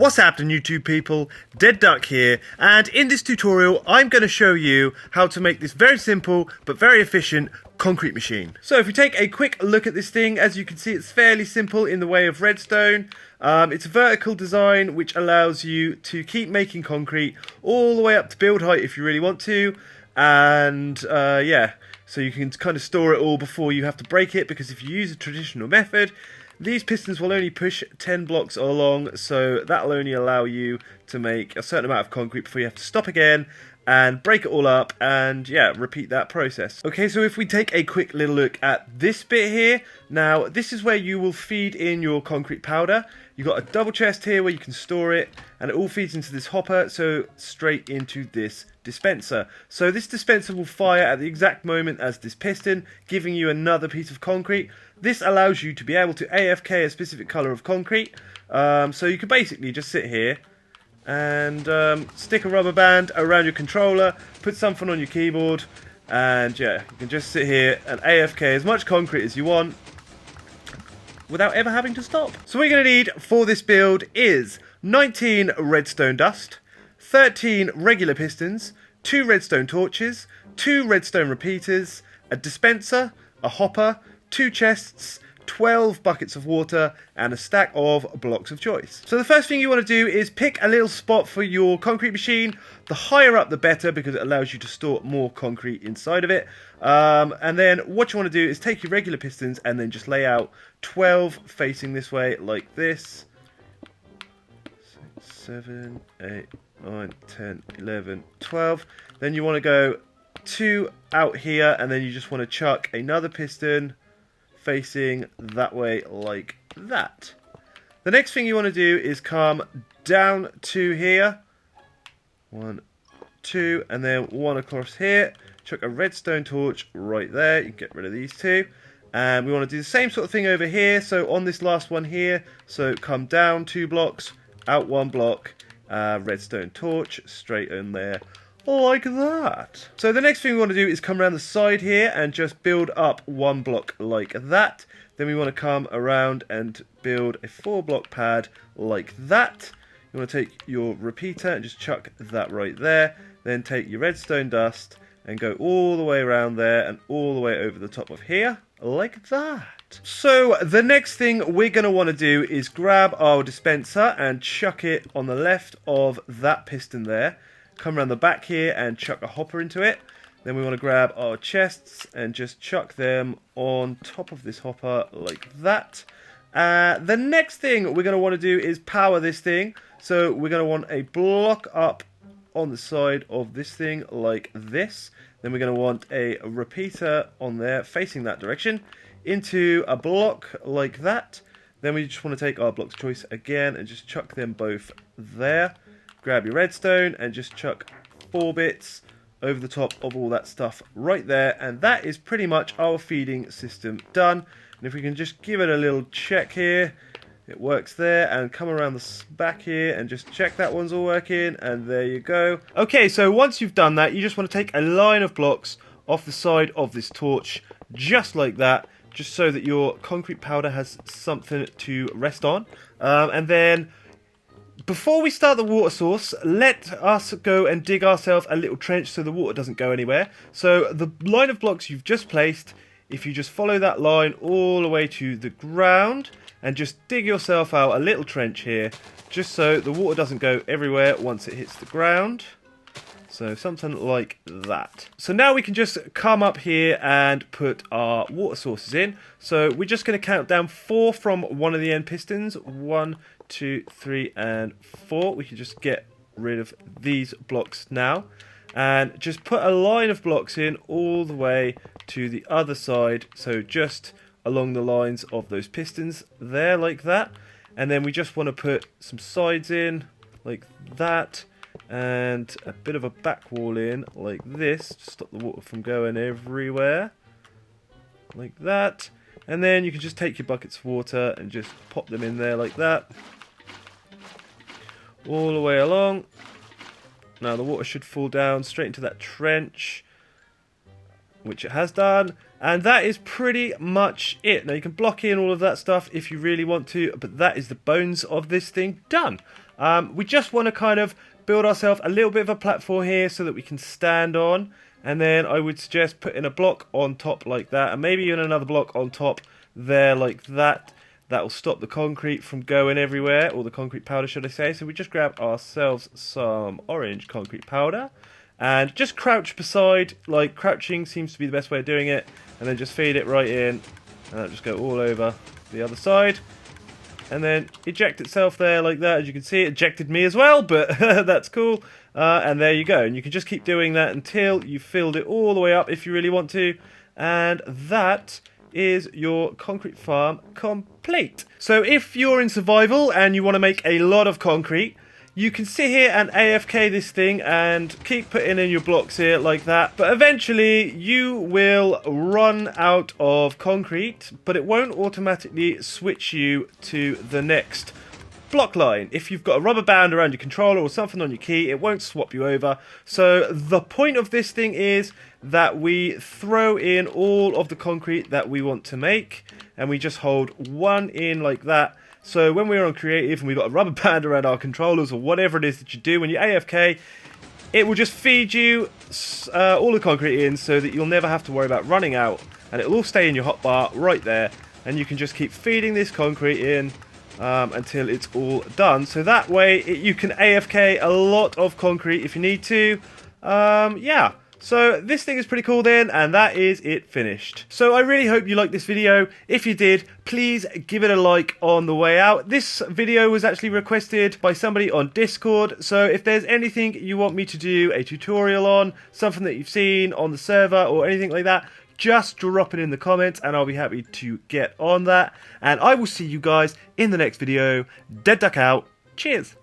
What's happening, YouTube people? DeadDuck here, and in this tutorial I'm going to show you how to make this very simple but very efficient concrete machine. So if we take a quick look at this thing, as you can see it's fairly simple in the way of redstone. It's a vertical design which allows you to keep making concrete all the way up to build height if you really want to, and yeah, so you can kind of store it all before you have to break it, because if you use a traditional method, these pistons will only push 10 blocks along, so that'll only allow you to make a certain amount of concrete before you have to stop again and break it all up and, yeah, repeat that process. Okay, so if we take a quick little look at this bit here, now this is where you will feed in your concrete powder. You've got a double chest here where you can store it, and it all feeds into this hopper, so straight into this dispenser. So this dispenser will fire at the exact moment as this piston, giving you another piece of concrete. This allows you to be able to AFK a specific colour of concrete, so you can basically just sit here and stick a rubber band around your controller, put something on your keyboard, and yeah, you can just sit here and AFK as much concrete as you want without ever having to stop. So what you're going to need for this build is 19 redstone dust, 13 regular pistons, 2 redstone torches, 2 redstone repeaters, a dispenser, a hopper, 2 chests, 12 buckets of water, and a stack of blocks of choice. So the first thing you want to do is pick a little spot for your concrete machine. The higher up the better, because it allows you to store more concrete inside of it. And then what you want to do is take your regular pistons and then just lay out 12 facing this way like this. 6, 7, 8, 9, 10, 11, 12. Then you want to go 2 out here, and then you just want to chuck another piston facing that way like that. The next thing you want to do is come down to here, 1, 2, and then 1 across here. Chuck a redstone torch right there. You can get rid of these 2, and we want to do the same sort of thing over here. So on this last one here, so come down 2 blocks, out 1 block, redstone torch straight in there like that. So the next thing we want to do is come around the side here and just build up 1 block like that. Then we want to come around and build a 4 block pad like that. You want to take your repeater and just chuck that right there. Then take your redstone dust and go all the way around there and all the way over the top of here like that. So the next thing we're going to want to do is grab our dispenser and chuck it on the left of that piston there. Come around the back here and chuck a hopper into it. Then we want to grab our chests and just chuck them on top of this hopper like that. The next thing we're going to want to do is power this thing. So we're going to want a block up on the side of this thing like this. Then we're going to want a repeater on there facing that direction into a block like that. Then we just want to take our block's choice again and just chuck them both there. Grab your redstone and just chuck 4 bits over the top of all that stuff right there, and that is pretty much our feeding system done. And if we can just give it a little check here, it works there, and come around the back here and just check that one's all working, and there you go. Okay, so once you've done that, you just want to take a line of blocks off the side of this torch, just like that, just so that your concrete powder has something to rest on. And then before we start the water source, let us go and dig ourselves a little trench so the water doesn't go anywhere. So the line of blocks you've just placed, if you just follow that line all the way to the ground and just dig yourself out a little trench here, just so the water doesn't go everywhere once it hits the ground. So something like that. So now we can just come up here and put our water sources in. So we're just going to count down 4 from one of the end pistons. 1, 2, 3, and 4. We can just get rid of these blocks now. And just put a line of blocks in all the way to the other side. So just along the lines of those pistons there like that. And then we just want to put some sides in like that. And a bit of a back wall in like this to stop the water from going everywhere like that. And then you can just take your buckets of water and just pop them in there like that all the way along. Now the water should fall down straight into that trench, which it has done, and that is pretty much it. Now you can block in all of that stuff if you really want to, but that is the bones of this thing done. We just want to kind of build ourselves a little bit of a platform here so that we can stand on. And then I would suggest putting a block on top like that, and maybe even another block on top there like that. That will stop the concrete from going everywhere, or the concrete powder should I say. So we just grab ourselves some orange concrete powder and just crouch beside, like crouching seems to be the best way of doing it, and then just feed it right in, and that'll just go all over the other side. And then eject itself there like that. As you can see, it ejected me as well, but that's cool. And there you go. And you can just keep doing that until you've filled it all the way up if you really want to. And that is your concrete farm complete. So if you're in survival and you want to make a lot of concrete, you can sit here and AFK this thing and keep putting in your blocks here like that. But eventually you will run out of concrete, but it won't automatically switch you to the next block line. If you've got a rubber band around your controller or something on your key, it won't swap you over. So the point of this thing is that we throw in all of the concrete that we want to make, and we just hold one in like that. So when we're on creative and we've got a rubber band around our controllers or whatever it is that you do when you're AFK, it will just feed you all the concrete in so that you'll never have to worry about running out, and it will all stay in your hotbar right there, and you can just keep feeding this concrete in until it's all done. So that way you can AFK a lot of concrete if you need to. Yeah. So this thing is pretty cool then, and that is it finished. So I really hope you liked this video. If you did, please give it a like on the way out. This video was actually requested by somebody on Discord, so if there's anything you want me to do a tutorial on, something that you've seen on the server or anything like that, just drop it in the comments and I'll be happy to get on that. And I will see you guys in the next video. DeadDuck out. Cheers.